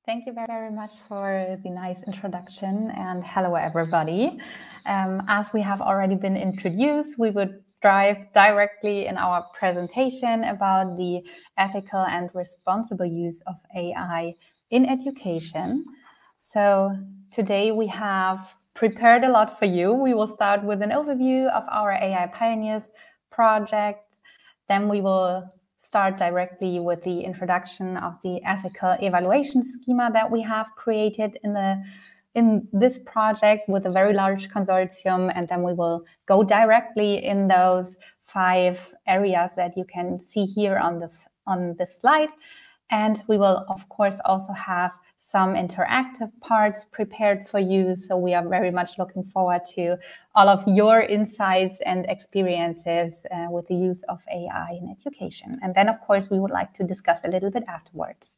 Thank you very much for the nice introduction, and hello everybody. As we have already been introduced, we would dive directly in our presentation about the ethical and responsible use of AI in education. So today we have prepared a lot for you. We will start with an overview of our AI Pioneers project. Then we will start directly with the introduction of the ethical evaluation schema that we have created in this project with a very large consortium, and then we will go directly in those 5 areas that you can see here on this slide. And we will, of course, also have some interactive parts prepared for you. So we are very much looking forward to all of your insights and experiences with the use of AI in education. And then, of course, we would like to discuss a little bit afterwards.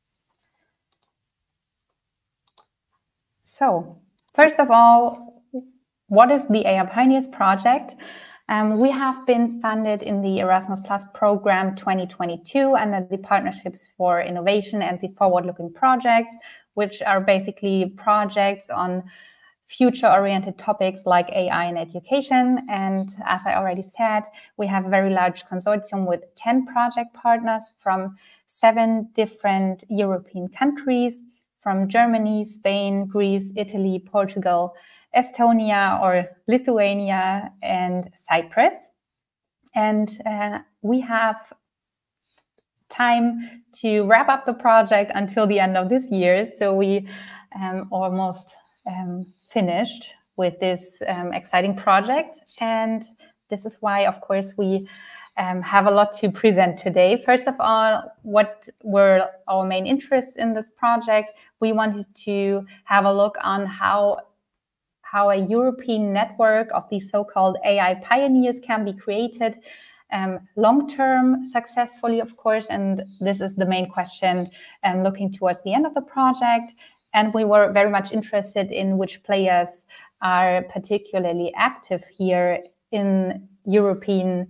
So, first of all, what is the AI Pioneers project? We have been funded in the Erasmus Plus program 2022 under the Partnerships for Innovation and the Forward-Looking Projects, which are basically projects on future-oriented topics like AI in education. And as I already said, we have a very large consortium with 10 project partners from 7 different European countries, from Germany, Spain, Greece, Italy, Portugal, Estonia or Lithuania, and Cyprus. And we have time to wrap up the project until the end of this year. So we almost finished with this exciting project. And this is why, of course, we have a lot to present today. First of all, what were our main interests in this project? We wanted to have a look on how a European network of these so-called AI pioneers can be created long-term successfully, of course. And this is the main question looking towards the end of the project. And we were very much interested in which players are particularly active here in European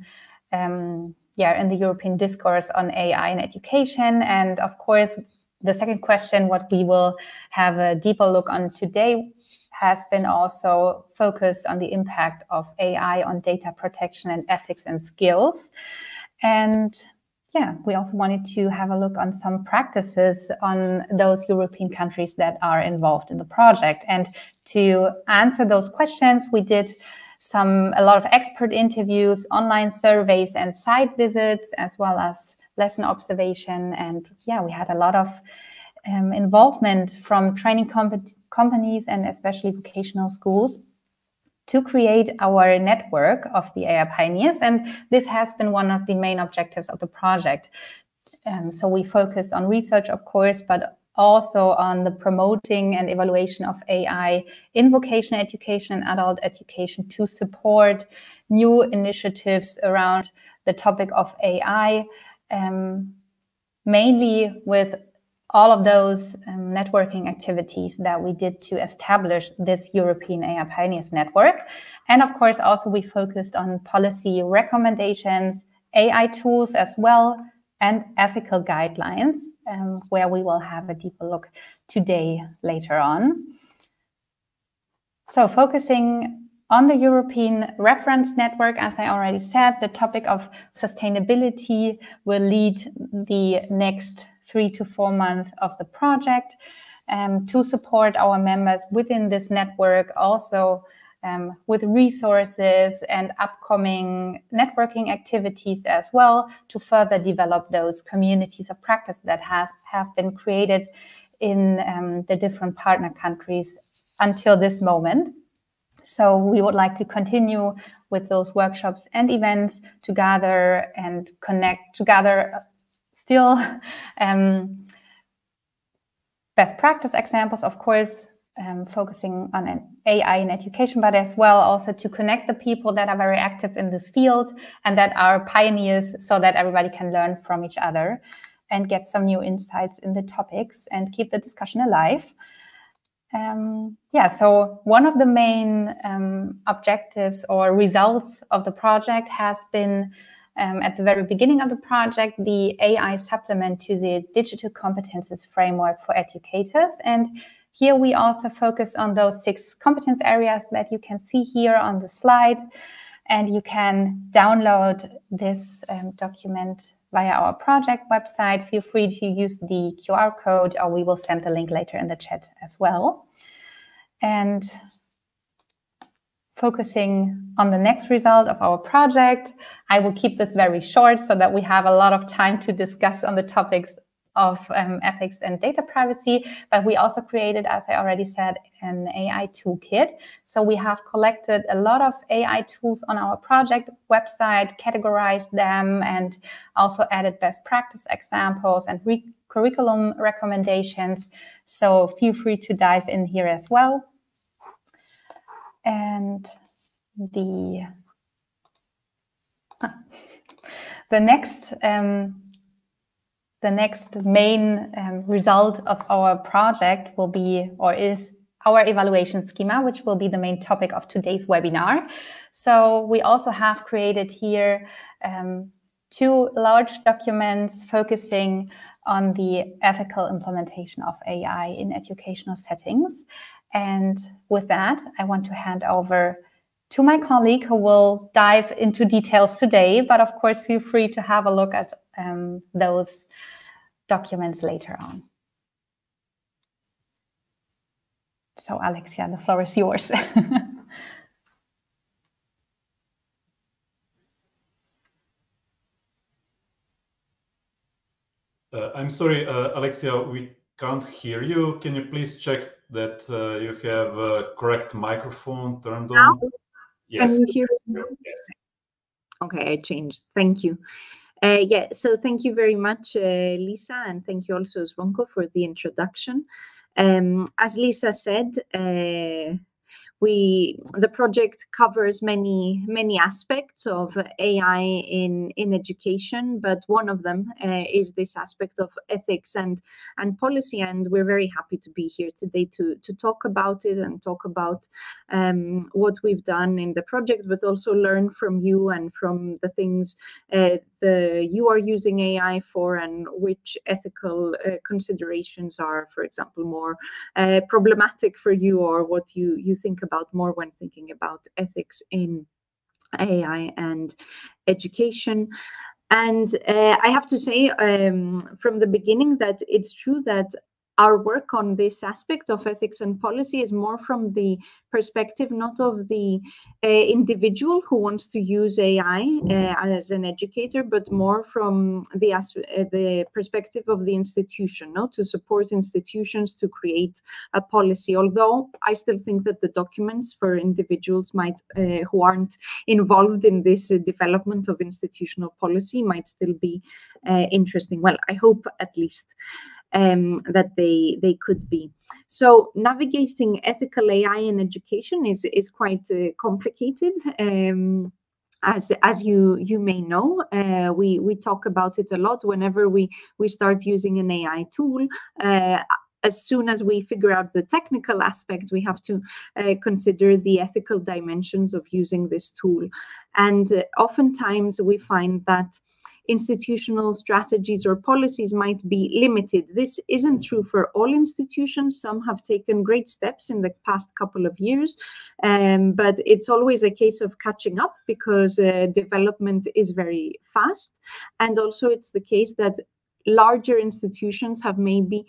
in the European discourse on AI in education. And of course, the second question, what we will have a deeper look on today, has been also focused on the impact of AI on data protection and ethics and skills. And yeah, we also wanted to have a look on some practices on those European countries that are involved in the project. And to answer those questions, we did a lot of expert interviews, online surveys and site visits, as well as lesson observation. And yeah, we had a lot of involvement from training companies and especially vocational schools to create our network of the AI pioneers. And this has been one of the main objectives of the project. So we focused on research, of course, but also on the promoting and evaluation of AI in vocational education and adult education to support new initiatives around the topic of AI, mainly with all of those networking activities that we did to establish this European AI Pioneers Network. And of course, also we focused on policy recommendations, AI tools as well, and ethical guidelines, where we will have a deeper look today later on. So focusing on the European Reference Network, as I already said, the topic of sustainability will lead the next 3 to 4 months of the project to support our members within this network, also with resources and upcoming networking activities as well, to further develop those communities of practice that have been created in the different partner countries until this moment. So we would like to continue with those workshops and events to gather and connect, to gather still best practice examples, of course, focusing on an AI in education, but as well also to connect the people that are very active in this field and that are pioneers, so that everybody can learn from each other and get some new insights in the topics and keep the discussion alive. So one of the main objectives or results of the project has been at the very beginning of the project, the AI supplement to the digital competences framework for educators. And here we also focus on those 6 competence areas that you can see here on the slide. And you can download this document via our project website. Feel free to use the QR code, or we will send the link later in the chat as well. And focusing on the next result of our project, I will keep this very short so that we have a lot of time to discuss on the topics of ethics and data privacy. But we also created, as I already said, an AI toolkit. So we have collected a lot of AI tools on our project website, categorized them, and also added best practice examples and curriculum recommendations. So feel free to dive in here as well. And the next main result of our project will be, or is, our evaluation schema, which will be the main topic of today's webinar. So we also have created here 2 large documents focusing on the ethical implementation of AI in educational settings. And with that, I want to hand over to my colleague who will dive into details today. But of course, feel free to have a look at those documents later on. So Alexia, the floor is yours. I'm sorry, Alexia, we can't hear you. Can you please check that you have a correct microphone turned on? Now? Yes. Can you hear me? Yes. Okay, I changed. Thank you. Yeah, so thank you very much, Lisa, and thank you also, Zvonko, for the introduction. As Lisa said, the project covers many aspects of AI in education, but one of them is this aspect of ethics and policy, and we're very happy to be here today to talk about it and talk about what we've done in the project, but also learn from you and from the things you are using AI for, and which ethical considerations are, for example, more problematic for you, or what you think about more when thinking about ethics in AI and education. And I have to say from the beginning that it's true that our work on this aspect of ethics and policy is more from the perspective not of the individual who wants to use AI as an educator, but more from the perspective of the institution, to support institutions to create a policy. Although I still think that the documents for individuals who aren't involved in this development of institutional policy might still be interesting. Well, I hope at least that they could be. So navigating ethical AI in education is quite complicated. As you may know, we talk about it a lot whenever we start using an AI tool. As soon as we figure out the technical aspect, we have to consider the ethical dimensions of using this tool. And oftentimes we find that institutional strategies or policies might be limited. This isn't true for all institutions. Some have taken great steps in the past couple of years, but it's always a case of catching up because development is very fast. And also it's the case that larger institutions have maybe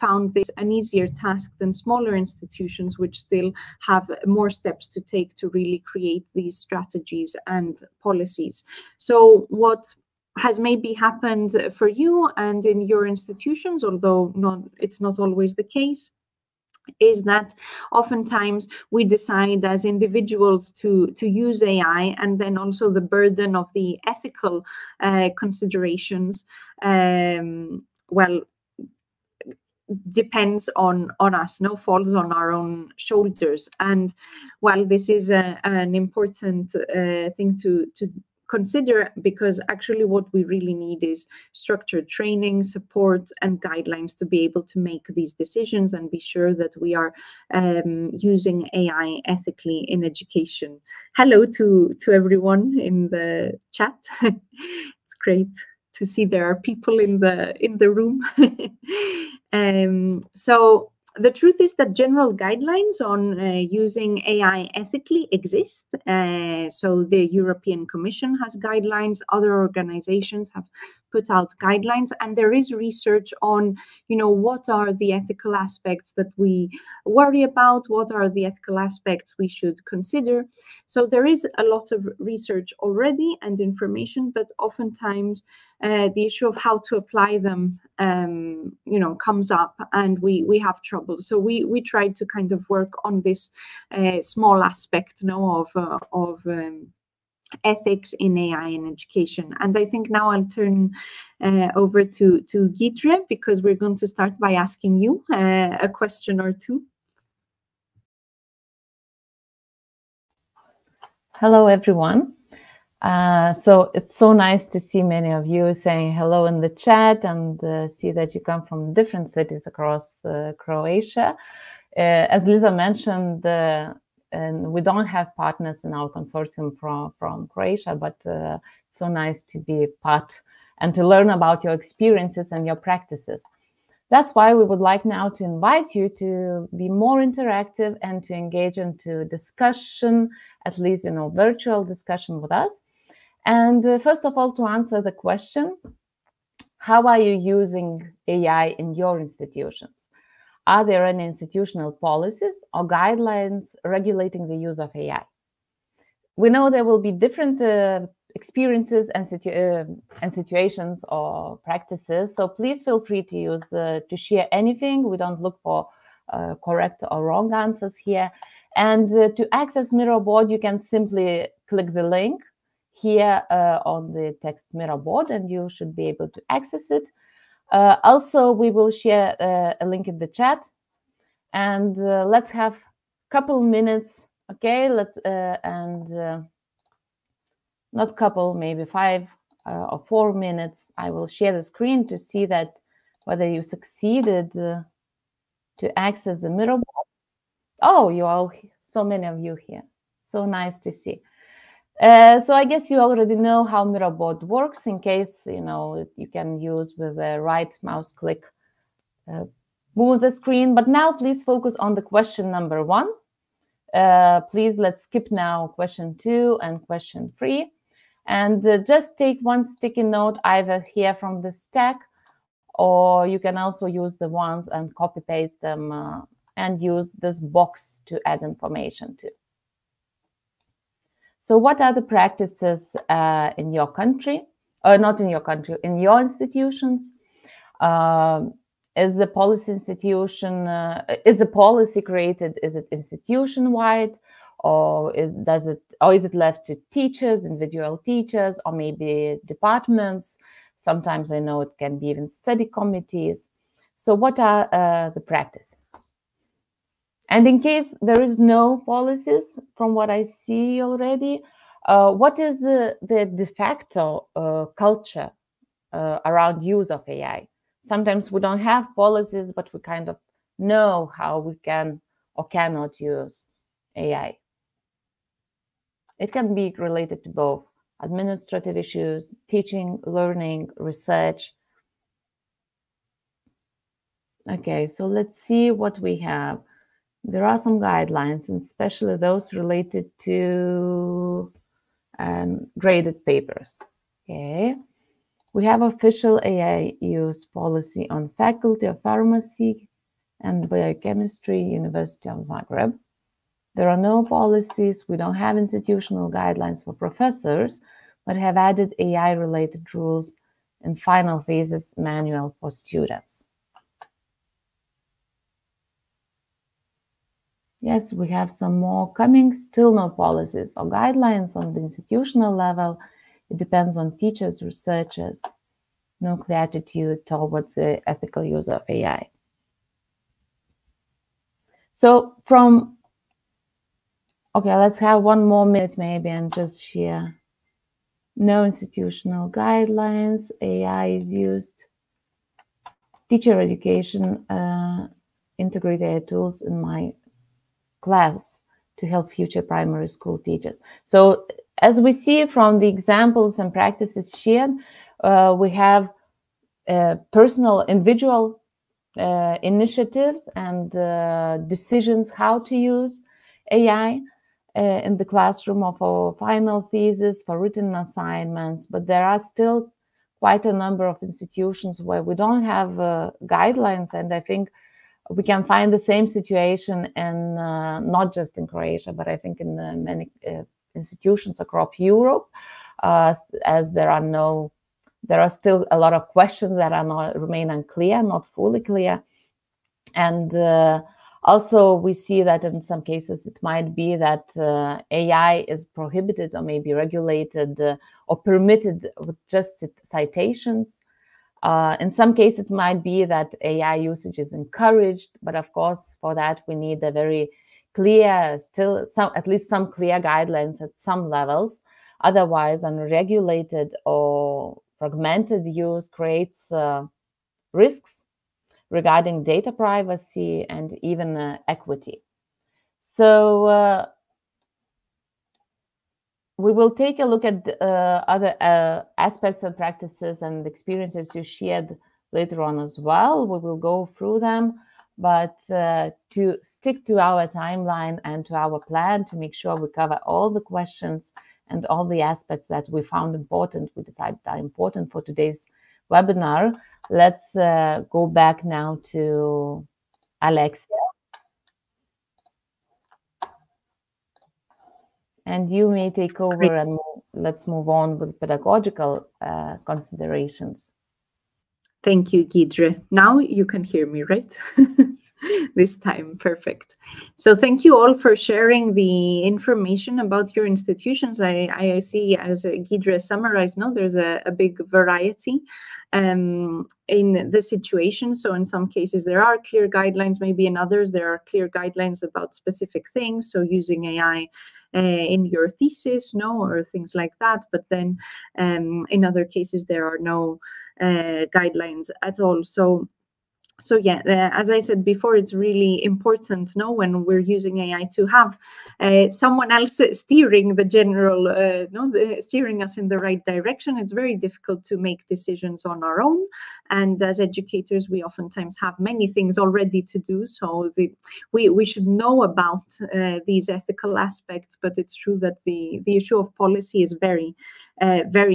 found this an easier task than smaller institutions, which still have more steps to take to really create these strategies and policies. So what has maybe happened for you and in your institutions, although it's not always the case, is that oftentimes we decide as individuals to use AI, and then also the burden of the ethical considerations, depends on us, falls on our own shoulders. And while this is an important thing to consider, because actually what we really need is structured training, support, and guidelines to be able to make these decisions and be sure that we are using AI ethically in education. Hello to everyone in the chat. It's great to see there are people in the room. So the truth is that general guidelines on using AI ethically exist. So the European Commission has guidelines, other organizations have put out guidelines, and there is research on, what are the ethical aspects that we worry about, what are the ethical aspects we should consider. So there is a lot of research already and information, but oftentimes the issue of how to apply them, comes up, and we have trouble. So we tried to kind of work on this small aspect, of ethics in AI in education. And I think now I'll turn over to Giedre, because we're going to start by asking you a question or two. Hello, everyone. So it's so nice to see many of you saying hello in the chat, and see that you come from different cities across Croatia. As Lisa mentioned, and we don't have partners in our consortium from Croatia, but it's so nice to be part and to learn about your experiences and your practices. That's why we would like now to invite you to be more interactive and to engage into discussion, at least, virtual discussion with us. And first of all, to answer the question, how are you using AI in your institutions? Are there any institutional policies or guidelines regulating the use of AI? We know there will be different experiences and situations or practices, so please feel free to use to share anything. We don't look for correct or wrong answers here. And to access Miro board, you can simply click the link here on the text Miro board, and you should be able to access it. Also, we will share a link in the chat, and let's have a couple minutes, okay? Not couple, maybe 5 or 4 minutes. I will share the screen to see that whether you succeeded to access the Miro board. Oh, you all, so many of you here. So nice to see. So I guess you already know how Miro board works. In case, you can use with the right mouse click, move the screen. But now please focus on the question number 1. Please, let's skip now question 2 and question 3. And just take one sticky note either here from the stack, or you can also use the ones and copy paste them and use this box to add information to. So what are the practices in your country, or not in your country, in your institutions? Is the policy institution, is the policy created, is it institution-wide, or is it left to teachers, individual teachers, or maybe departments? Sometimes I know it can be even study committees. So what are the practices? And in case there is no policies, from what I see already, what is the de facto culture around use of AI? Sometimes we don't have policies, but we kind of know how we can or cannot use AI. It can be related to both administrative issues, teaching, learning, research. Okay, so let's see what we have. There are some guidelines, and especially those related to graded papers. Okay, we have official AI use policy on Faculty of Pharmacy and Biochemistry, University of Zagreb. There are no policies. We don't have institutional guidelines for professors, but have added AI-related rules in final thesis manual for students. Yes, we have some more coming. Still no policies or guidelines on the institutional level. It depends on teachers, researchers. No clear attitude towards the ethical use of AI. So okay, let's have 1 more minute maybe and just share No institutional guidelines. AI is used. Teacher education, integrate AI tools in my class to help future primary school teachers. So as we see from the examples and practices shared, we have personal, individual initiatives and decisions how to use AI in the classroom or for final thesis, for written assignments, but there are still quite a number of institutions where we don't have guidelines, and I think we can find the same situation in not just in Croatia, but I think in many institutions across Europe, as there are still a lot of questions that remain unclear, not fully clear. And also we see that in some cases it might be that AI is prohibited or maybe regulated or permitted with just citations. In some cases, it might be that AI usage is encouraged, but of course, for that, we need a very clear, at least some clear guidelines at some levels. Otherwise, unregulated or fragmented use creates risks regarding data privacy and even equity. So we will take a look at other aspects and practices and experiences you shared later on as well. We will go through them, but to stick to our timeline and to our plan to make sure we cover all the questions and all the aspects that we found important, we decided are important for today's webinar. Let's go back now to Alexia. And you may take over and let's move on with pedagogical considerations. Thank you, Giedre. Now you can hear me, right? This time, perfect. So thank you all for sharing the information about your institutions. I see, as Giedre summarized, there's a big variety in the situation. So in some cases there are clear guidelines, maybe in others there are clear guidelines about specific things. So using AI in your thesis, or things like that. But then in other cases there are no guidelines at all. So yeah, as I said before, it's really important, when we're using AI to have someone else steering the general, steering us in the right direction. It's very difficult to make decisions on our own. And as educators, we oftentimes have many things already to do. So we should know about these ethical aspects, but it's true that the issue of policy is very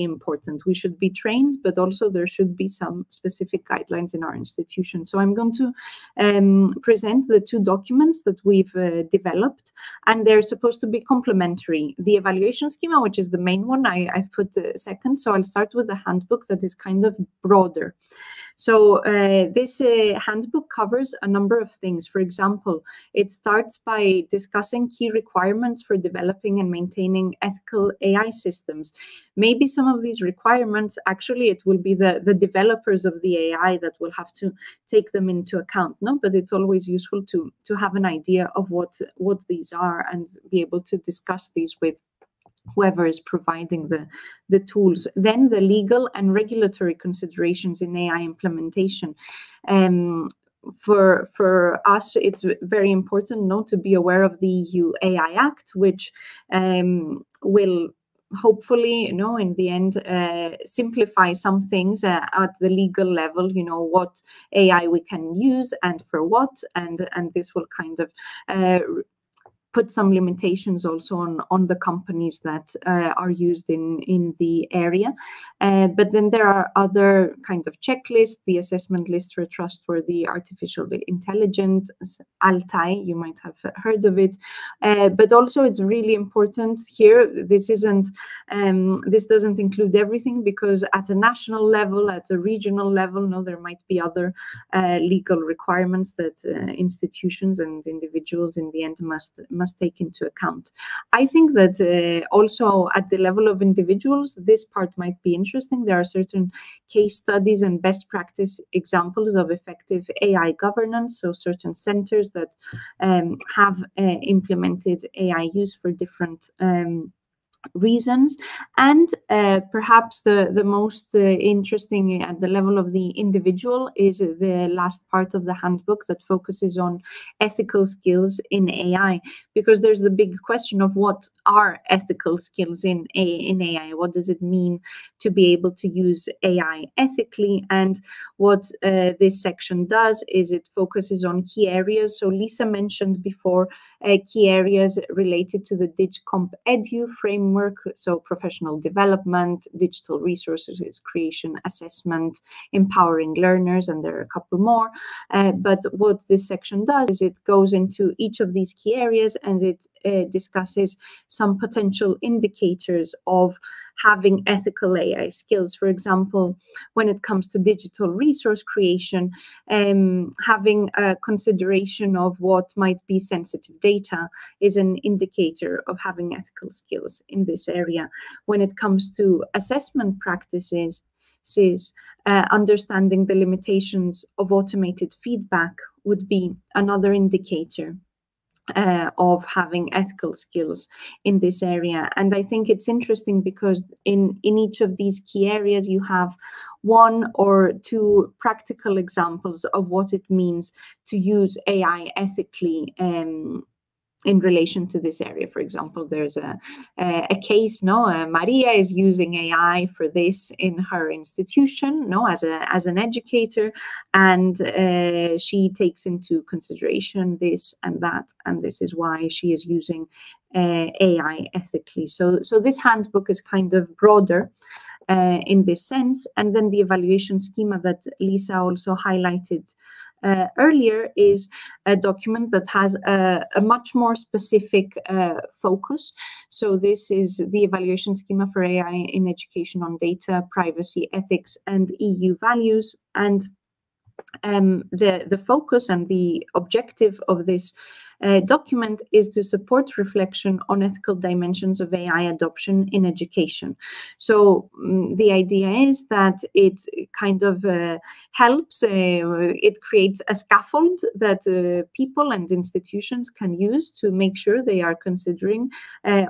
important. We should be trained, but also there should be some specific guidelines in our institution. So I'm going to present the two documents that we've developed, and they're supposed to be complementary. The evaluation schema, which is the main one, I've put second. So I'll start with the handbook that is kind of broader. So this handbook covers a number of things. For example, it starts by discussing key requirements for developing and maintaining ethical AI systems. Maybe some of these requirements, actually, it will be the developers of the AI that will have to take them into account, But it's always useful to have an idea of what these are and be able to discuss these with whoever is providing the tools. Then the legal and regulatory considerations in AI implementation. For us, it's very important to be aware of the EU AI Act, which will hopefully, in the end, simplify some things at the legal level, what AI we can use and for what, and this will kind of put some limitations also on the companies that are used in the area. But then there are other kind of checklists, the assessment list for trustworthy artificial intelligence, ALTAI, you might have heard of it. But also it's really important here, this doesn't include everything, because at a national level, at a regional level, there might be other legal requirements that institutions and individuals in the end must take into account. I think that also at the level of individuals, this part might be interesting. There are certain case studies and best practice examples of effective AI governance, so certain centers that have implemented AI use for different reasons. And perhaps the most interesting at the level of the individual is the last part of the handbook that focuses on ethical skills in AI, because there's the big question of what are ethical skills in AI? What does it mean to be able to use AI ethically? And what this section does is it focuses on key areas. So Lisa mentioned before key areas related to the DigComp Edu framework, so professional development, digital resources creation, assessment, empowering learners, and there are a couple more. But what this section does is it goes into each of these key areas and it discusses some potential indicators of having ethical AI skills. For example, when it comes to digital resource creation, having a consideration of what might be sensitive data is an indicator of having ethical skills in this area. When it comes to assessment practices, understanding the limitations of automated feedback would be another indicator of having ethical skills in this area. And I think it's interesting because in each of these key areas you have one or two practical examples of what it means to use AI ethically in relation to this area. For example, there's a case, Maria is using AI for this in her institution, as an educator, and she takes into consideration this and that, and this is why she is using AI ethically. So this handbook is kind of broader in this sense. And then the evaluation schema that Lisa also highlighted earlier is a document that has a much more specific focus. So this is the evaluation schema for AI in education on data, privacy, ethics, and EU values. And the focus and the objective of this document is to support reflection on ethical dimensions of AI adoption in education. So the idea is that it kind of helps, it creates a scaffold that people and institutions can use to make sure they are considering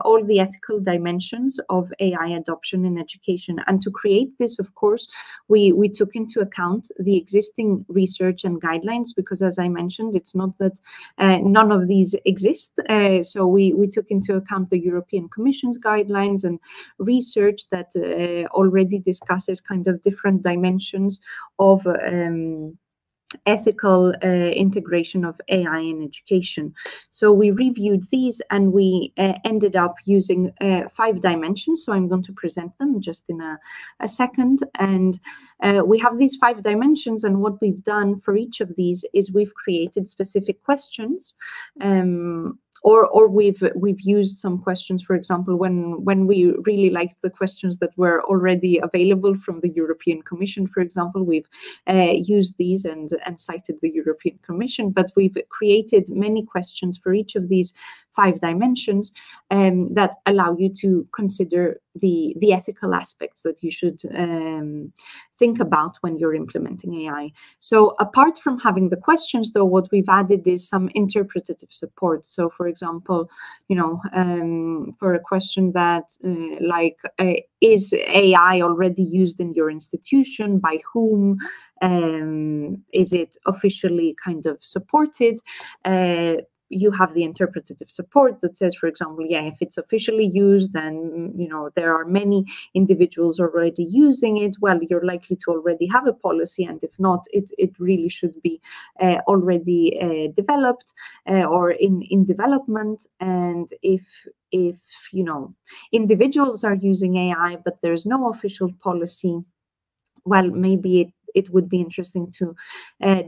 all the ethical dimensions of AI adoption in education. And to create this, of course, we took into account the existing research and guidelines, because as I mentioned, it's not that none of these exist. So we took into account the European Commission's guidelines and research that already discusses kind of different dimensions of ethical integration of AI in education. So we reviewed these and we ended up using 5 dimensions. So I'm going to present them just in a second. And we have these 5 dimensions, and what we've done for each of these is we've created specific questions, or we've used some questions. For example, when we really liked the questions that were already available from the European Commission, for example, we've used these and cited the European Commission, but we've created many questions for each of these 5 dimensions that allow you to consider the ethical aspects that you should think about when you're implementing AI. So apart from having the questions, though, what we've added is some interpretative support. So for example, for a question that is AI already used in your institution? By whom? Is it officially kind of supported? You have the interpretative support that says, for example, if it's officially used, then there are many individuals already using it. Well, you're likely to already have a policy, and if not, it really should be already developed or in development. And if individuals are using AI, but there's no official policy, well, maybe it would be interesting to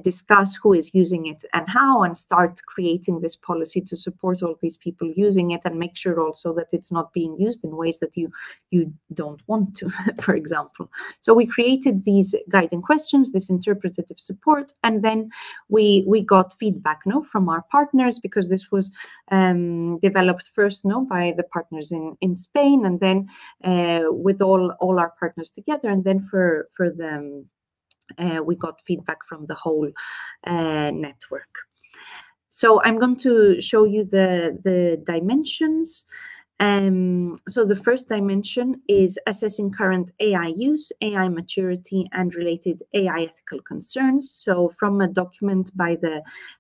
discuss who is using it and how, and start creating this policy to support all these people using it, and make sure also that it's not being used in ways that you don't want to, for example. So we created these guiding questions, this interpretative support, and then we got feedback from our partners, because this was developed first by the partners in Spain, and then with all our partners together, and then for them we got feedback from the whole network. So I'm going to show you the dimensions. So the first dimension is assessing current AI use, AI maturity, and related AI ethical concerns. So from a document by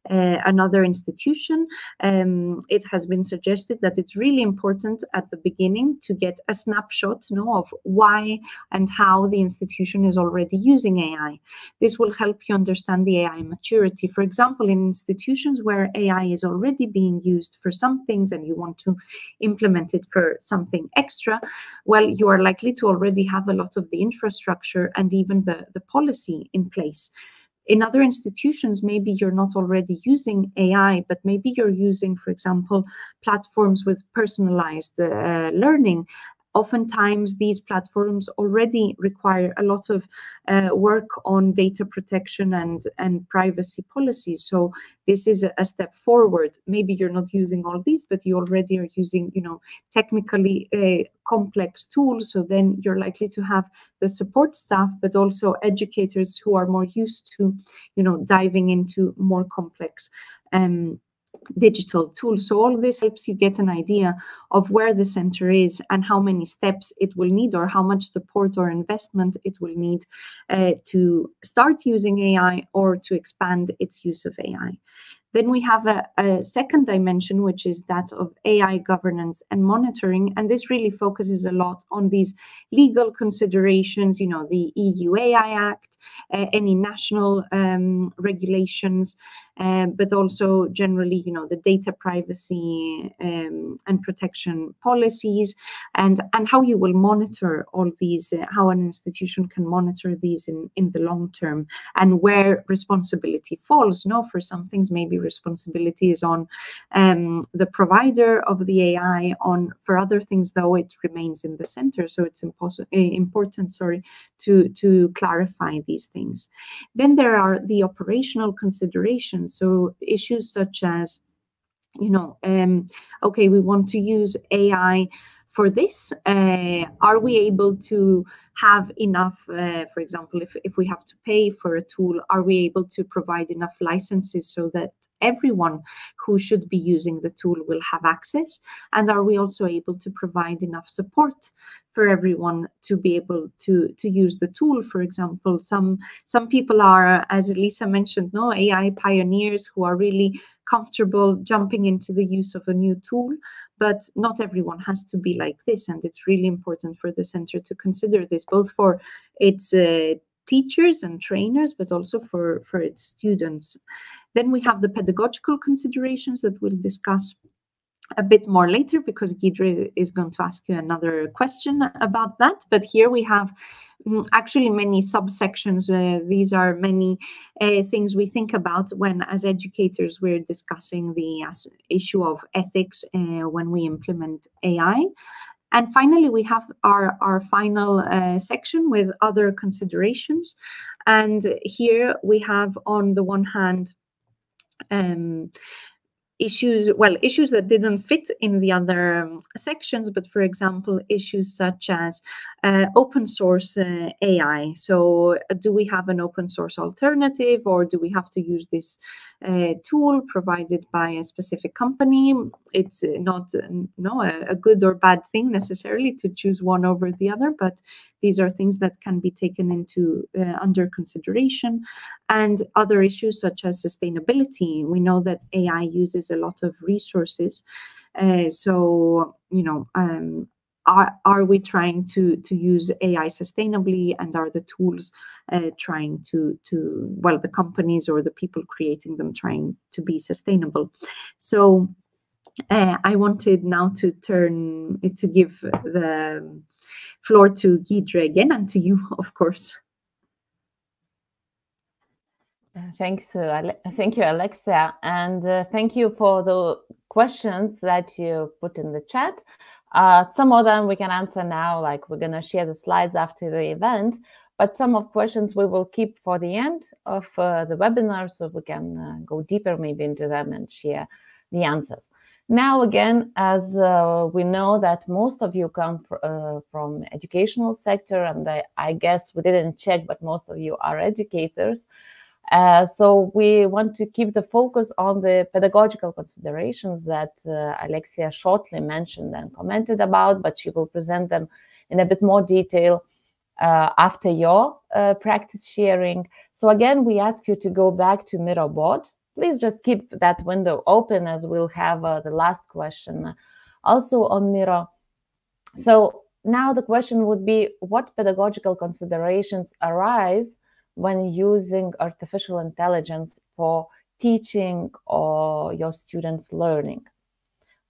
another institution, it has been suggested that it's really important at the beginning to get a snapshot of why and how the institution is already using AI. This will help you understand the AI maturity. For example, in institutions where AI is already being used for some things and you want to implement it for something extra, well, you are likely to already have a lot of the infrastructure and even the policy in place. In other institutions, maybe you're not already using AI, but maybe you're using, for example, platforms with personalized learning. Oftentimes, these platforms already require a lot of work on data protection and privacy policies. So this is a step forward. Maybe you're not using all these, but you already are using, technically complex tools. So then you're likely to have the support staff, but also educators who are more used to, diving into more complex digital tools. So all this helps you get an idea of where the center is and how many steps it will need, or how much support or investment it will need to start using AI or to expand its use of AI. Then we have a second dimension, which is that of AI governance and monitoring. And this really focuses a lot on these legal considerations, the EU AI Act, any national regulations, but also generally, the data privacy and protection policies, and how you will monitor all these, how an institution can monitor these in the long term, and where responsibility falls. For some things, maybe responsibility is on the provider of the AI. For other things, though, it remains in the center. So it's important to clarify these things. Then there are the operational considerations. So issues such as, okay, we want to use AI for this. Are we able to have enough, for example, if we have to pay for a tool, are we able to provide enough licenses so that everyone who should be using the tool will have access? And are we also able to provide enough support for everyone to be able to use the tool? For example, some people are, as Lisa mentioned, AI pioneers who are really comfortable jumping into the use of a new tool, but not everyone has to be like this. And it's really important for the center to consider this, both for its teachers and trainers, but also for its students. Then we have the pedagogical considerations that we'll discuss a bit more later, because Giedre is going to ask you another question about that. But here we have actually many subsections. These are many things we think about when, as educators, we're discussing the issue of ethics when we implement AI. And finally, we have our final section with other considerations. And here we have, on the one hand, issues that didn't fit in the other sections, but for example, issues such as open source AI. So do we have an open source alternative, or do we have to use this tool provided by a specific company? It's not a good or bad thing necessarily to choose one over the other, but these are things that can be taken into under consideration. And other issues such as sustainability. We know that AI uses a lot of resources. Are we trying to use AI sustainably, and are the tools trying to the companies or the people creating them trying to be sustainable? So I wanted now to give the floor to Giedre again, and to you, of course. Thank you, Alexia, and thank you for the questions that you put in the chat. Some of them we can answer now, like we're going to share the slides after the event, but some of questions we will keep for the end of the webinar, so we can go deeper maybe into them and share the answers. Now, again, as we know that most of you come from educational sector, and I guess we didn't check, but most of you are educators. So we want to keep the focus on the pedagogical considerations that Alexia shortly mentioned and commented about, but she will present them in a bit more detail after your practice sharing. So again, we ask you to go back to Miro board. Please just keep that window open, as we'll have the last question also on Miro. So now the question would be, what pedagogical considerations arise when using artificial intelligence for teaching or your students' learning?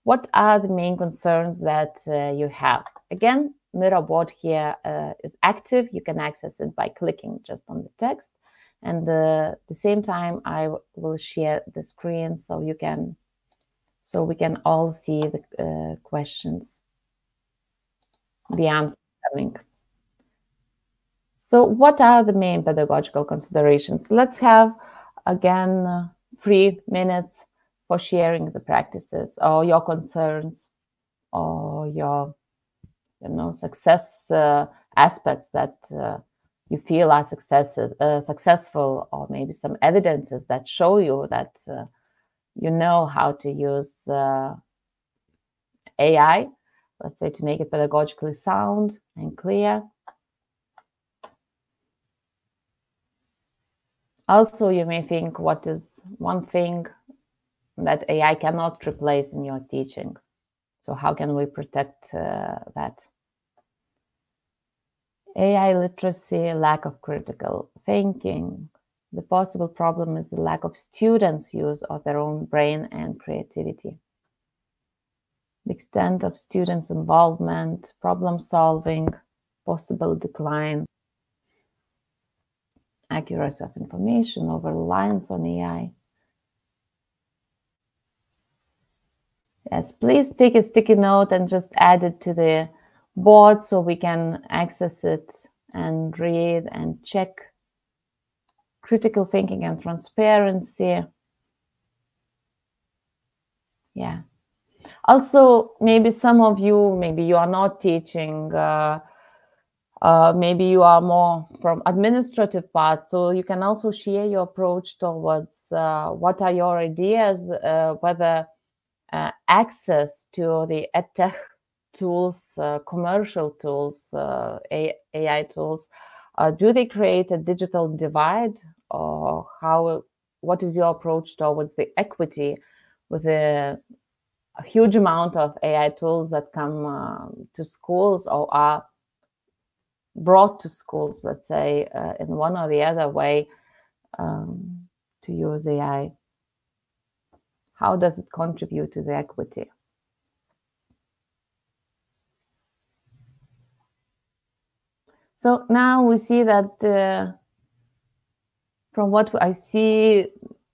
What are the main concerns that you have? Again, Miro board here is active. You can access it by clicking just on the text. And at the same time, I will share the screen so we can all see the questions, the answers coming. So what are the main pedagogical considerations? Let's have, again, 3 minutes for sharing the practices or your concerns or your, success aspects that you feel are successful, or maybe some evidences that show you that you know how to use AI, let's say, to make it pedagogically sound and clear. Also, you may think, what is one thing that AI cannot replace in your teaching? So how can we protect that? AI literacy, lack of critical thinking. The possible problem is the lack of students' use of their own brain and creativity. The extent of students' involvement, problem solving, possible decline. Accuracy of information, over reliance on AI. Yes, please take a sticky note and just add it to the board so we can access it and read and check. Critical thinking and transparency. Yeah. Also, maybe some of you, maybe you are not teaching, maybe you are more from administrative part, so you can also share your approach towards what are your ideas, whether access to the edtech tools, commercial tools, AI tools, do they create a digital divide, or what is your approach towards the equity with a huge amount of AI tools that come to schools or are brought to schools, let's say, in one or the other way to use AI? How does it contribute to the equity? So now we see that from what I see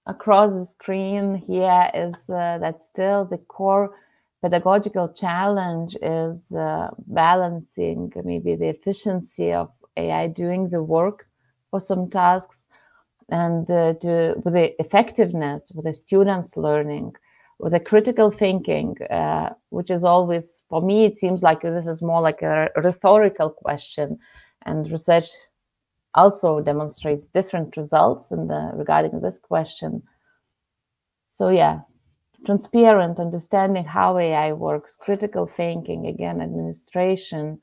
across the screen here is that still the core pedagogical challenge is balancing maybe the efficiency of AI doing the work for some tasks and with the effectiveness, with the students' learning, with the critical thinking, which is always, for me, it seems like this is more like a rhetorical question, and research also demonstrates different results regarding this question. So yeah, transparent, understanding how AI works, critical thinking, again, administration,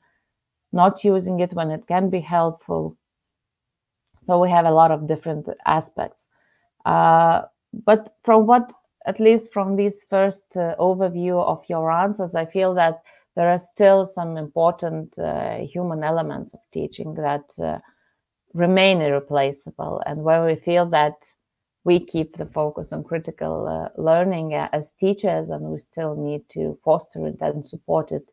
not using it when it can be helpful. So we have a lot of different aspects. But from what, at least from this first overview of your answers, I feel that there are still some important human elements of teaching that remain irreplaceable, and where we feel that we keep the focus on critical learning as teachers, and we still need to foster it and support it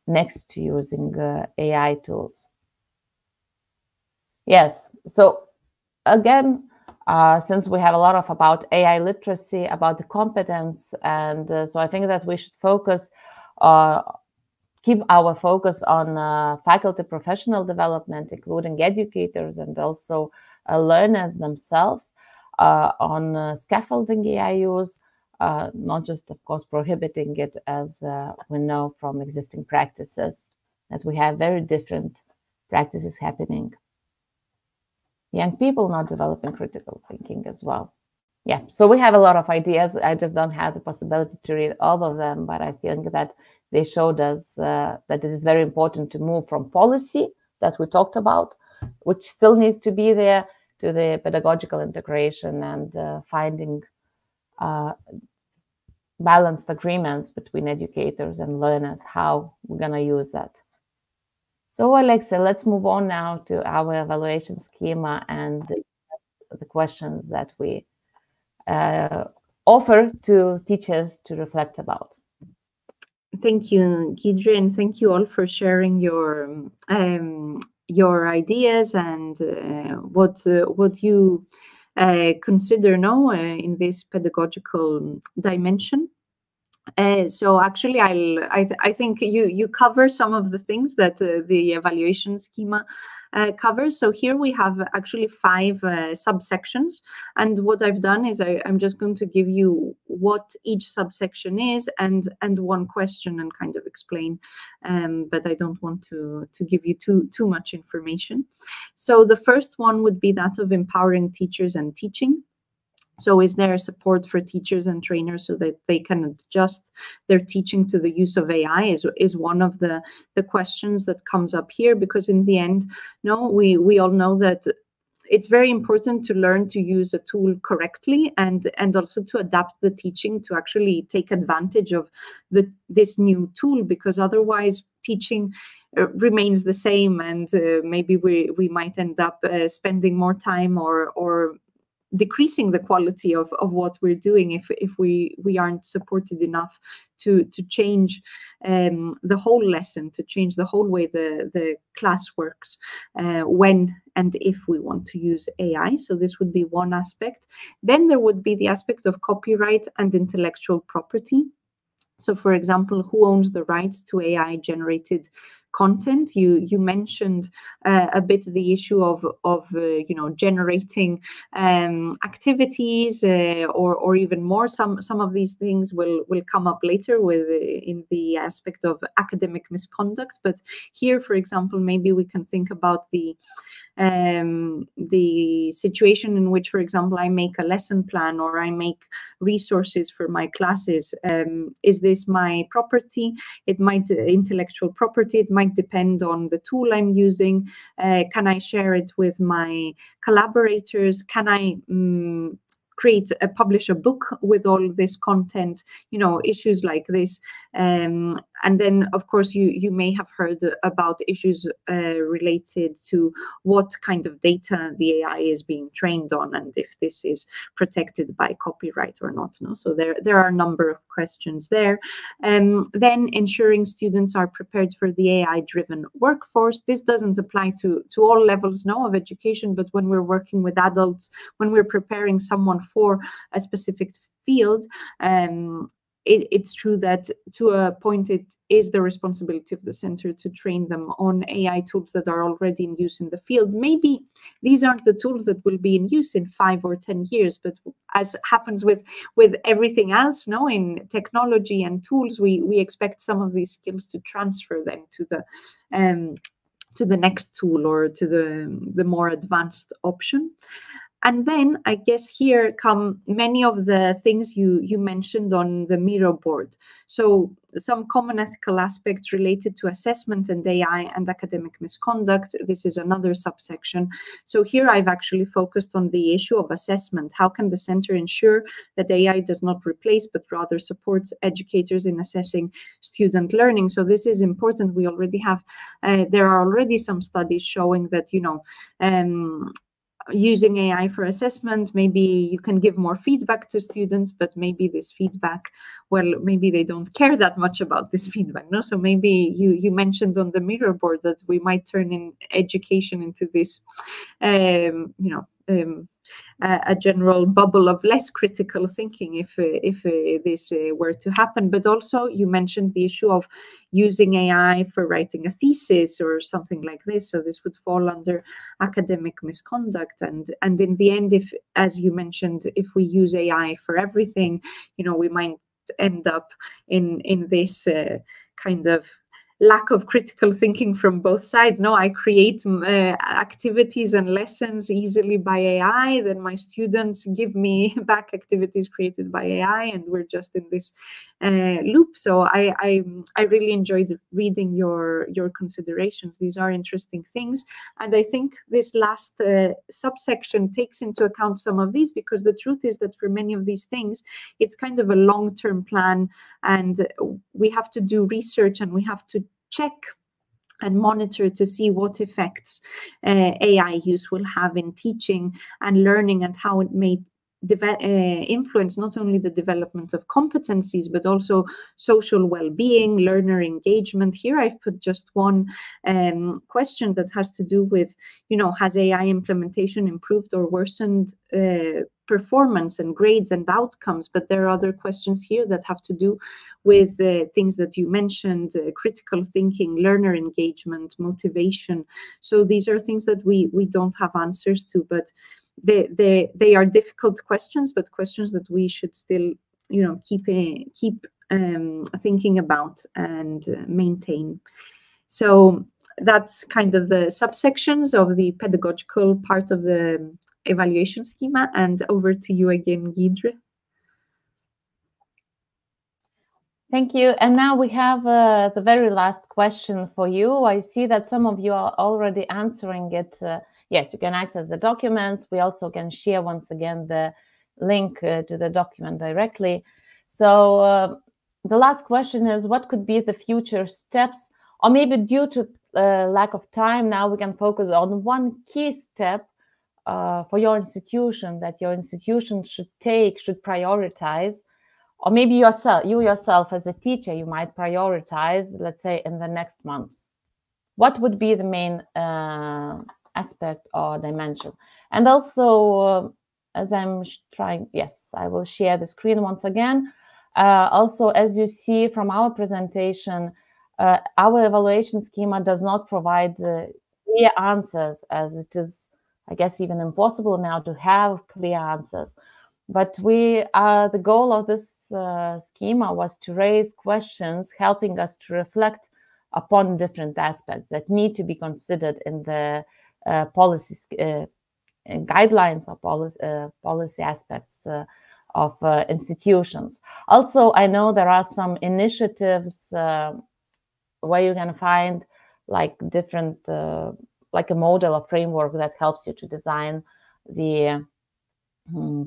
next to using AI tools. Yes, so again, since we have a lot about AI literacy, about the competence, and so I think that we should keep our focus on faculty professional development, including educators and also learners themselves, on scaffolding AI use, not just, of course, prohibiting it, as we know from existing practices, that we have very different practices happening. young people not developing critical thinking as well. Yeah, so we have a lot of ideas. I just don't have the possibility to read all of them, but I think that they showed us that it is very important to move from policy that we talked about, which still needs to be there, to the pedagogical integration and finding balanced agreements between educators and learners, how we're going to use that. So Alexia, let's move on now to our evaluation schema and the questions that we offer to teachers to reflect about. Thank you, Giedre, and thank you all for sharing your ideas and what you consider now in this pedagogical dimension. So actually, I think you cover some of the things that the evaluation schema covers. So here we have actually 5 subsections, and what I've done is I'm just going to give you what each subsection is and one question and kind of explain, but I don't want to give you too much information. So the first one would be that of empowering teachers and teaching. So is there support for teachers and trainers so that they can adjust their teaching to the use of AI is one of the questions that comes up here, because in the end, we all know that it's very important to learn to use a tool correctly and also to adapt the teaching to actually take advantage of this new tool, because otherwise teaching remains the same, and maybe we might end up spending more time or decreasing the quality of what we're doing if we aren't supported enough to change the whole lesson, to change the whole way the class works when and if we want to use AI. So this would be one aspect. Then there would be the aspect of copyright and intellectual property. So for example, who owns the rights to AI generated content? You mentioned a bit the issue of generating activities or even more. Some of these things will come up later in the aspect of academic misconduct. But here, for example, maybe we can think about the situation in which, for example, I make a lesson plan or I make resources for my classes. Is this my property? It might intellectual property. It might depend on the tool I'm using. Can I share it with my collaborators? Can I publish a book with all this content? Issues like this. And then, of course, you may have heard about issues related to what kind of data the AI is being trained on and if this is protected by copyright or not. So there are a number of questions there. Then ensuring students are prepared for the AI-driven workforce. This doesn't apply to all levels of education, but when we're working with adults, when we're preparing someone for a specific field, it's true that to a point it is the responsibility of the center to train them on AI tools that are already in use in the field. Maybe these aren't the tools that will be in use in 5 or 10 years, but as happens with everything else, in technology and tools, we expect some of these skills to transfer then to the next tool or to the more advanced option. And then I guess here come many of the things you mentioned on the Miro board. So some common ethical aspects related to assessment and AI and academic misconduct. This is another subsection. So here I've actually focused on the issue of assessment. How can the center ensure that AI does not replace, but rather supports educators in assessing student learning? So this is important. We already have, there are already some studies showing that, using AI for assessment, maybe you can give more feedback to students, but maybe this feedback, maybe they don't care that much about this feedback. So maybe you mentioned on the Miro board that we might turn in education into this, a general bubble of less critical thinking if this were to happen. But also you mentioned the issue of using AI for writing a thesis or something like this. So this would fall under academic misconduct. And in the end, if, as you mentioned, if we use AI for everything, we might end up in this kind of lack of critical thinking from both sides. No, I create activities and lessons easily by AI, then my students give me back activities created by AI, and we're just in this loop. So I really enjoyed reading your considerations. These are interesting things, and I think this last subsection takes into account some of these, because the truth is that for many of these things, it's kind of a long-term plan, and we have to do research and we have to check and monitor to see what effects AI use will have in teaching and learning, and how it may influence not only the development of competencies, but also social well-being, learner engagement. Here I've put just one question that has to do with, has AI implementation improved or worsened performance and grades and outcomes? But there are other questions here that have to do with things that you mentioned, critical thinking, learner engagement, motivation. So these are things that we don't have answers to, but they are difficult questions, but questions that we should still, keep thinking about and maintain. So that's kind of the subsections of the pedagogical part of the evaluation schema. And over to you again, Giedre. Thank you. And now we have the very last question for you. I see that some of you are already answering it. Yes, you can access the documents. We also can share once again the link to the document directly. So the last question is, what could be the future steps? Or maybe due to lack of time, now we can focus on one key step for your institution that your institution should prioritize. Or maybe you yourself as a teacher, you might prioritize, let's say, in the next months. What would be the main aspect or dimension? And also, as I'm trying, yes, I will share the screen once again. Also, as you see from our presentation, our evaluation schema does not provide clear answers, as it is, I guess, even impossible now to have clear answers. But the goal of this schema was to raise questions, helping us to reflect upon different aspects that need to be considered in the policies, guidelines or policy aspects of institutions. Also, I know there are some initiatives where you can find like different, like a model or framework that helps you to design the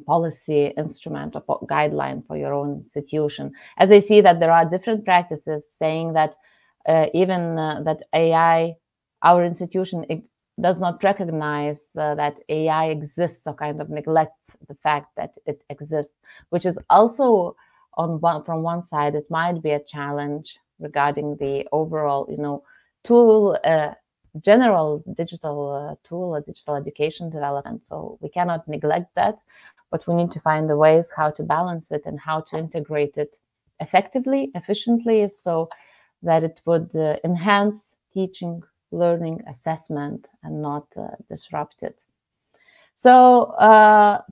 policy instrument or guideline for your own institution. As I see that there are different practices saying that even that AI, our institution does not recognize that AI exists, or kind of neglects the fact that it exists, which is also from one side, it might be a challenge regarding the overall, tool, general digital tool or digital education development. So we cannot neglect that, but we need to find the ways how to balance it and how to integrate it effectively, efficiently, so that it would enhance teaching, learning, assessment, and not disrupt it. So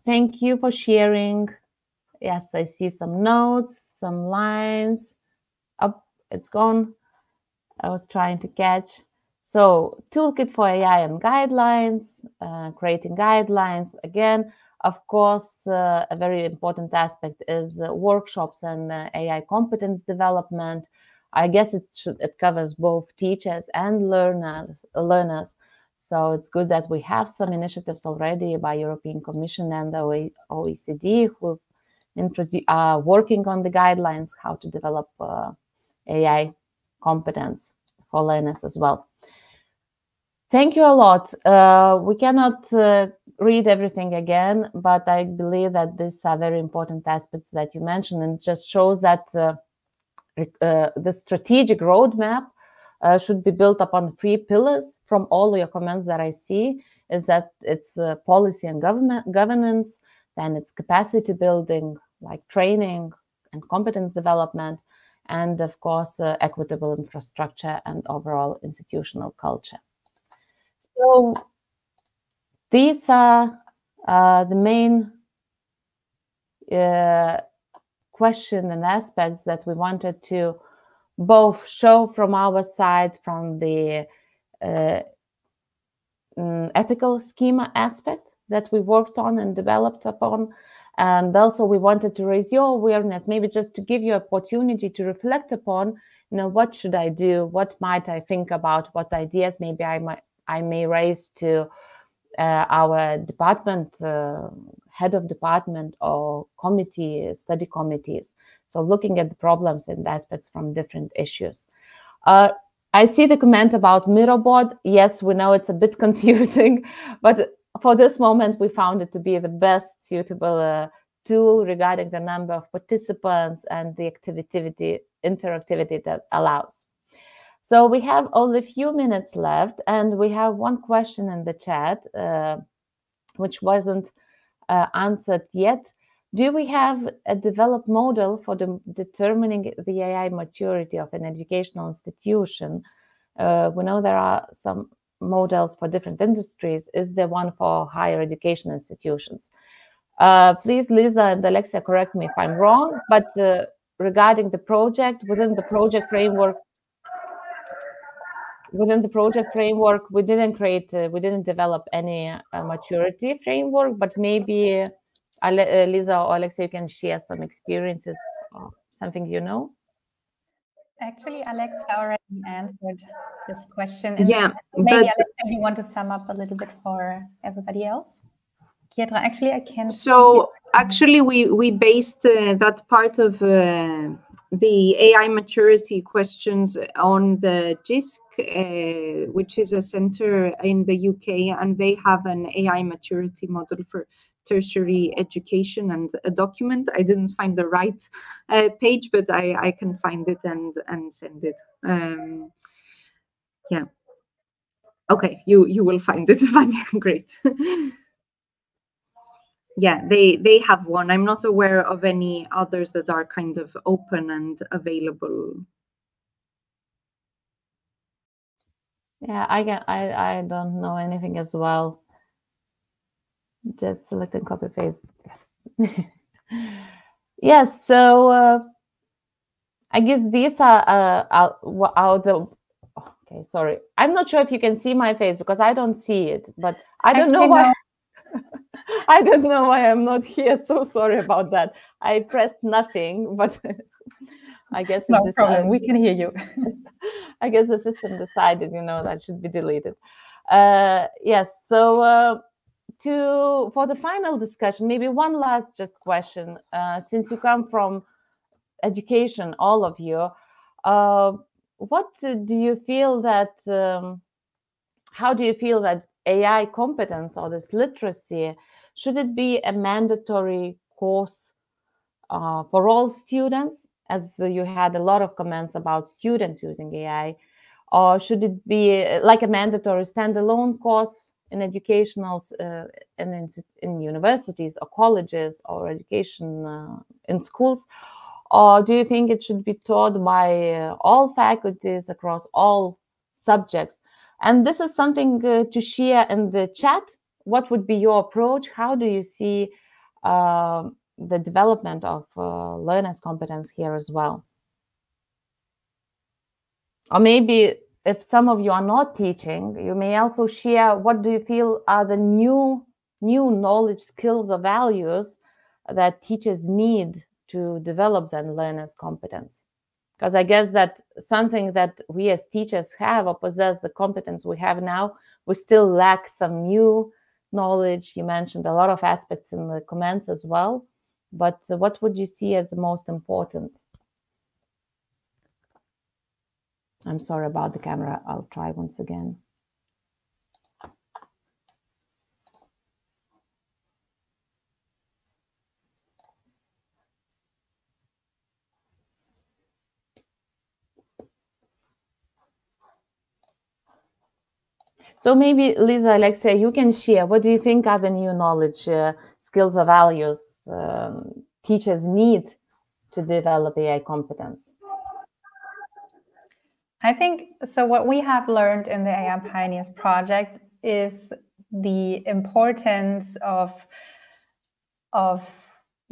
thank you for sharing. Yes, I see some notes, some lines. Oh, it's gone. I was trying to catch. So toolkit for AI and guidelines, creating guidelines. Again, of course, a very important aspect is workshops and AI competence development. I guess it covers both teachers and learners. So it's good that we have some initiatives already by European Commission and the OECD who are working on the guidelines, how to develop AI competence for learners as well. Thank you a lot. We cannot read everything again, but I believe that these are very important aspects that you mentioned, and just shows that the strategic roadmap should be built upon 3 pillars. From all your comments that I see, is that it's policy and governance, then it's capacity building, like training and competence development, and of course, equitable infrastructure and overall institutional culture. So these are the main question and aspects that we wanted to both show from our side, from the ethical schema aspect that we worked on and developed upon. And also we wanted to raise your awareness, maybe just to give you an opportunity to reflect upon, what should I do? What might I think about? What ideas maybe I may raise to our department, head of department or committee, study committees. So looking at the problems and aspects from different issues. I see the comment about Mirrorboard. Yes, we know it's a bit confusing, but for this moment, we found it to be the best suitable tool regarding the number of participants and the interactivity that allows. So we have only a few minutes left, and we have one question in the chat, which wasn't answered yet. Do we have a developed model for determining the AI maturity of an educational institution? We know there are some models for different industries. Is there one for higher education institutions? Please, Lisa and Alexia, correct me if I'm wrong, but regarding the project, within the project framework, we didn't develop any maturity framework, but maybe Lisa or Alexia, you can share some experiences or something you know. Actually, Alexia already answered this question. Maybe Alexia, you want to sum up a little bit for everybody else? Giedre, actually, I can't. So actually, we based that part of the AI maturity questions on the JISC, which is a center in the UK, and they have an AI maturity model for tertiary education and a document. I didn't find the right page, but I can find it and send it. Yeah. Okay, you will find it, Vanya. Great. Yeah, they have one. I'm not aware of any others that are kind of open and available. Yeah, I don't know anything as well. Just select and copy paste. Yes. Yes. So I guess these are the. Okay, sorry. I'm not sure if you can see my face because I don't see it, but I don't know why. I don't know why I'm not here. So sorry about that. I pressed nothing, but I guess no problem. We can hear you. I guess the system decided, that should be deleted. Yes. So for the final discussion, maybe one last just question. Since you come from education, all of you, what do you feel that? How do you feel that AI competence or this literacy, should it be a mandatory course for all students, as you had a lot of comments about students using AI, or should it be like a mandatory standalone course in educational and in universities or colleges or education in schools, or do you think it should be taught by all faculties across all subjects? And this is something to share in the chat. What would be your approach? How do you see the development of learners' competence here as well? Or maybe if some of you are not teaching, you may also share what do you feel are the new knowledge, skills, or values that teachers need to develop then learners' competence. Because I guess that something that we as teachers have or possess the competence we have now, we still lack some new knowledge. You mentioned a lot of aspects in the comments as well. But what would you see as the most important? I'm sorry about the camera. I'll try once again. So maybe, Lisa, Alexia, you can share. What do you think are the new knowledge, skills, or values teachers need to develop AI competence? I think, so what we have learned in the AI Pioneers project is the importance of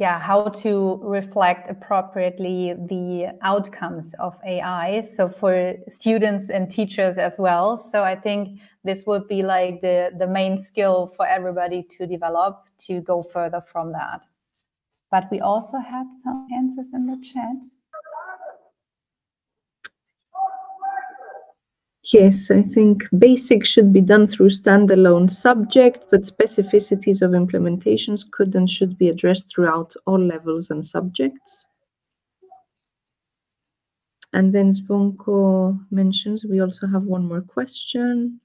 how to reflect appropriately the outcomes of AI. So for students and teachers as well. So I think this would be like the main skill for everybody to develop to go further from that. But we also had some answers in the chat. Yes, I think basics should be done through standalone subject, but specificities of implementations could and should be addressed throughout all levels and subjects. And then Zvonko mentions, we also have one more question.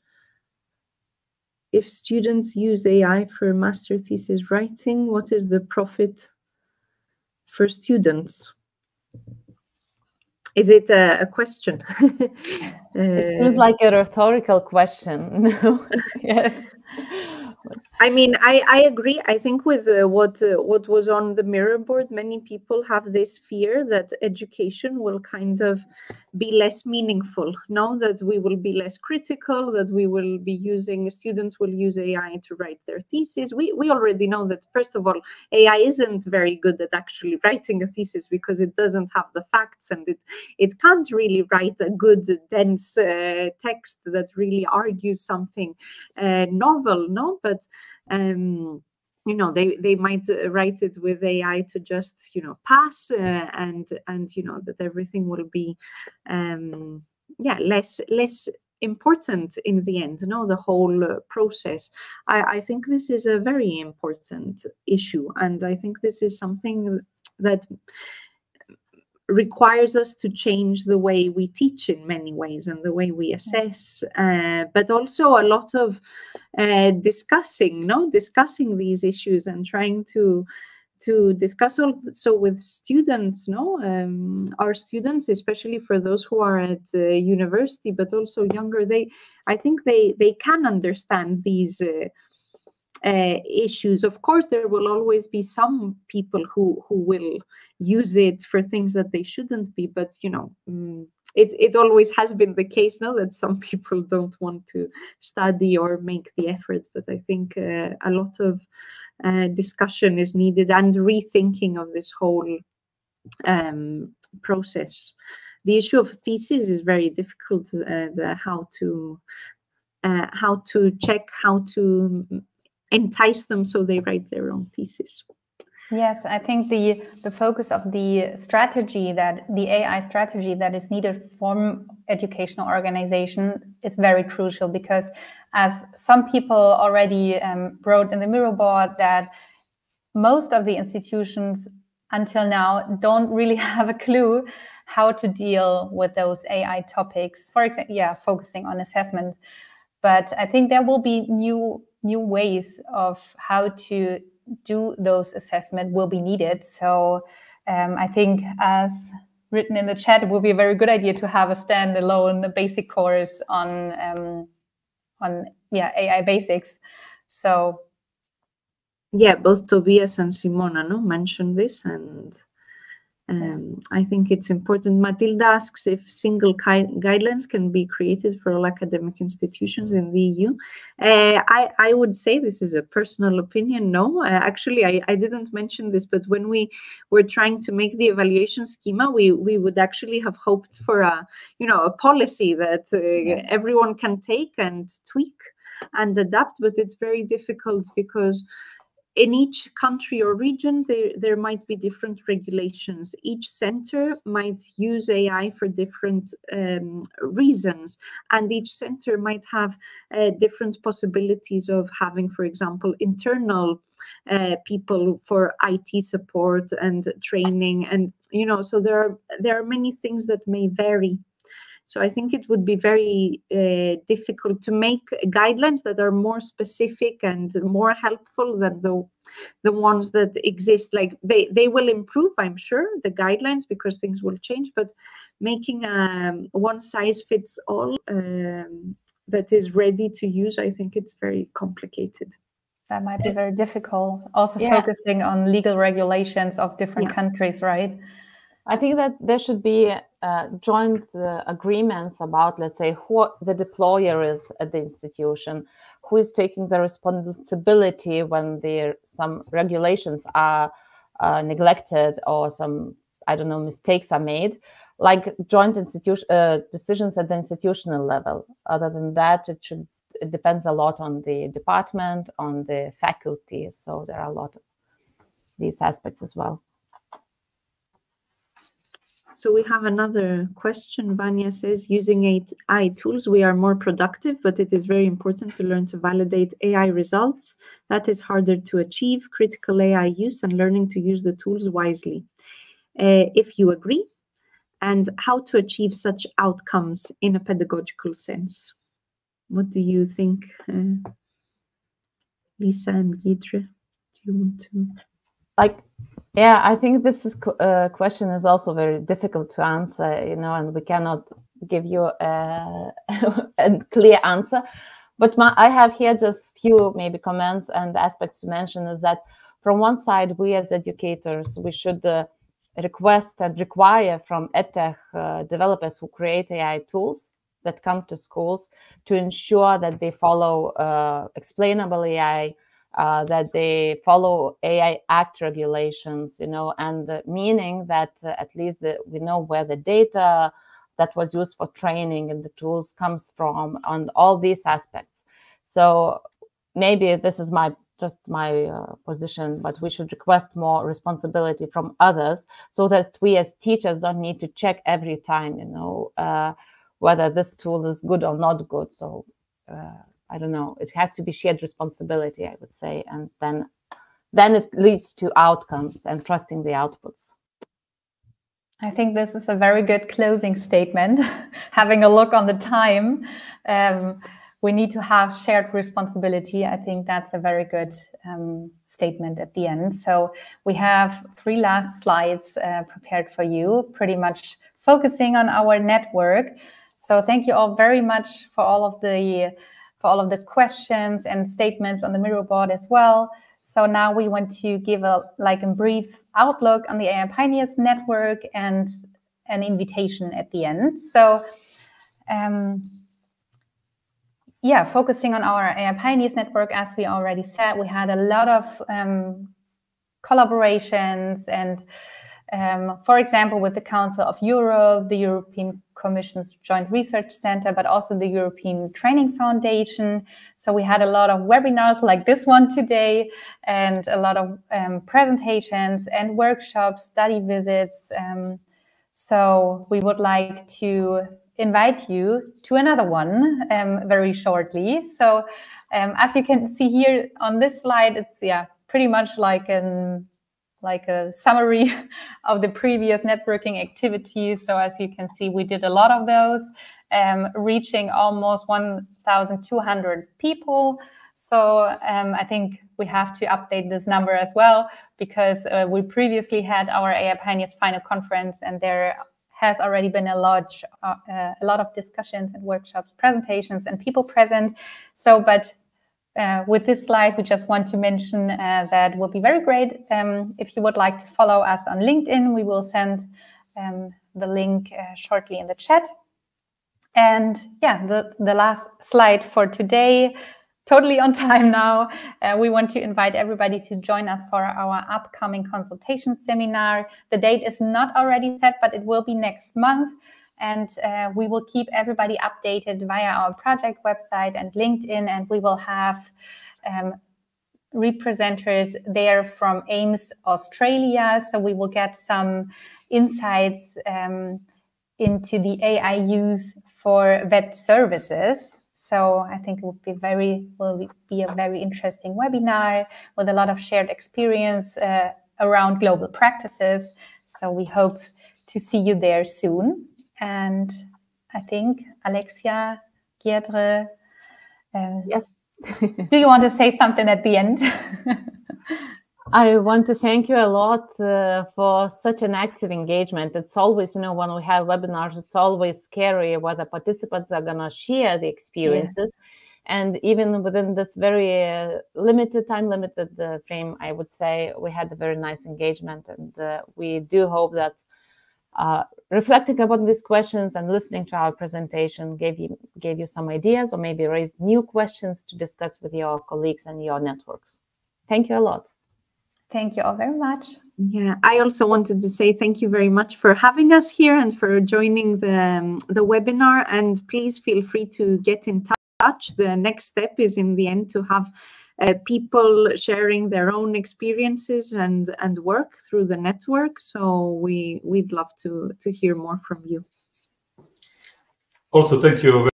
If students use AI for master thesis writing, what is the profit for students? Is it a question? It seems like a rhetorical question. Yes. I mean, I agree. I think with what was on the mirror board, many people have this fear that education will kind of be less meaningful, no? That we will be less critical, that we will be using, students will use AI to write their thesis. We already know that, first of all, AI isn't very good at actually writing a thesis because it doesn't have the facts, and it can't really write a good, dense text that really argues something novel, no? But you know, they might write it with AI to just, you know, pass and you know, that everything will be less important in the end, no, the whole process. I think this is a very important issue, and I think this is something that requires us to change the way we teach in many ways and the way we assess, but also a lot of discussing these issues and trying to discuss also with students, our students, especially for those who are at university, but also younger. I think they can understand these issues. Of course, there will always be some people who will use it for things that they shouldn't be, but you know, it always has been the case, no, that some people don't want to study or make the effort. But I think a lot of discussion is needed and rethinking of this whole process. The issue of thesis is very difficult. How to check, how to entice them so they write their own thesis. Yes, I think the focus of the strategy, that the AI strategy that is needed from educational organization is very crucial, because as some people already wrote in the mirror board, that most of the institutions until now don't really have a clue how to deal with those AI topics, for example, focusing on assessment. But I think there will be new ways of how to do those assessment will be needed. So I think, as written in the chat, it will be a very good idea to have a standalone basic course on AI basics. So both Tobias and Simona mentioned this, and I think it's important. Matilda asks if single guidelines can be created for all academic institutions in the EU. I would say, this is a personal opinion, no. Actually, I didn't mention this, but when we were trying to make the evaluation schema, we would actually have hoped for a policy that everyone can take and tweak and adapt. But it's very difficult because in each country or region, there might be different regulations. Each center might use AI for different reasons, and each center might have different possibilities of having, for example, internal people for IT support and training, and so there are many things that may vary. So I think it would be very difficult to make guidelines that are more specific and more helpful than the ones that exist. Like they will improve, I'm sure, the guidelines, because things will change. But making a one size fits all that is ready to use, I think it's very complicated. That might be very difficult. Also focusing on legal regulations of different countries, right? I think that there should be joint agreements about, let's say, who the deployer is at the institution, who is taking the responsibility when some regulations are neglected or some, I don't know, mistakes are made, like joint decisions at the institutional level. Other than that, it depends a lot on the department, on the faculty. So there are a lot of these aspects as well. So we have another question. Vanya says, using AI tools, we are more productive, but it is very important to learn to validate AI results. That is harder to achieve. Critical AI use and learning to use the tools wisely. If you agree, and how to achieve such outcomes in a pedagogical sense. What do you think, Lisa and Giedre? Do you want to? Yeah, I think this question is also very difficult to answer, and we cannot give you a clear answer. But I have here just few maybe comments and aspects to mention is that from one side, we as educators, we should request and require from edtech developers who create AI tools that come to schools to ensure that they follow explainable AI, that they follow AI Act regulations, and the meaning that at least we know where the data that was used for training and the tools comes from, on all these aspects. So maybe this is just my position, but we should request more responsibility from others so that we as teachers don't need to check every time, whether this tool is good or not good. So I don't know, it has to be shared responsibility, I would say, and then it leads to outcomes and trusting the outputs. I think this is a very good closing statement. Having a look on the time, we need to have shared responsibility. I think that's a very good statement at the end. So we have 3 last slides prepared for you, pretty much focusing on our network. So thank you all very much for all of the questions and statements on the Miro board as well. So now we want to give a brief outlook on the AI Pioneers Network and an invitation at the end. So focusing on our AI Pioneers Network, as we already said, we had a lot of collaborations and for example, with the Council of Europe, the European Commission's Joint Research Center, but also the European Training Foundation. So we had a lot of webinars like this one today, and a lot of presentations and workshops, study visits. So we would like to invite you to another one very shortly. So as you can see here on this slide, it's pretty much like a summary of the previous networking activities. So as you can see, we did a lot of those, reaching almost 1,200 people. So I think we have to update this number as well, because we previously had our AI Pioneers final conference, and there has already been a lot of discussions and workshops, presentations, and people present. So, but with this slide, we just want to mention that would be very great if you would like to follow us on LinkedIn. We will send the link shortly in the chat. And the last slide for today, totally on time now. We want to invite everybody to join us for our upcoming consultation seminar. The date is not already set, but it will be next month. And we will keep everybody updated via our project website and LinkedIn, and we will have representatives there from AIMS Australia. So we will get some insights into the AI use for vet services. So I think it will be a very interesting webinar with a lot of shared experience around global practices. So we hope to see you there soon. And I think, Alexia, Giedre, yes. Do you want to say something at the end? I want to thank you a lot for such an active engagement. It's always, when we have webinars, it's always scary whether participants are going to share the experiences. Yes. And even within this very limited frame, I would say we had a very nice engagement. And we do hope that reflecting upon these questions and listening to our presentation gave you some ideas, or maybe raised new questions to discuss with your colleagues and your networks. Thank you a lot. Thank you all very much. Yeah, I also wanted to say thank you very much for having us here and for joining the webinar. And please feel free to get in touch. The next step is in the end to have people sharing their own experiences and work through the network. So we'd love to hear more from you. Also, thank you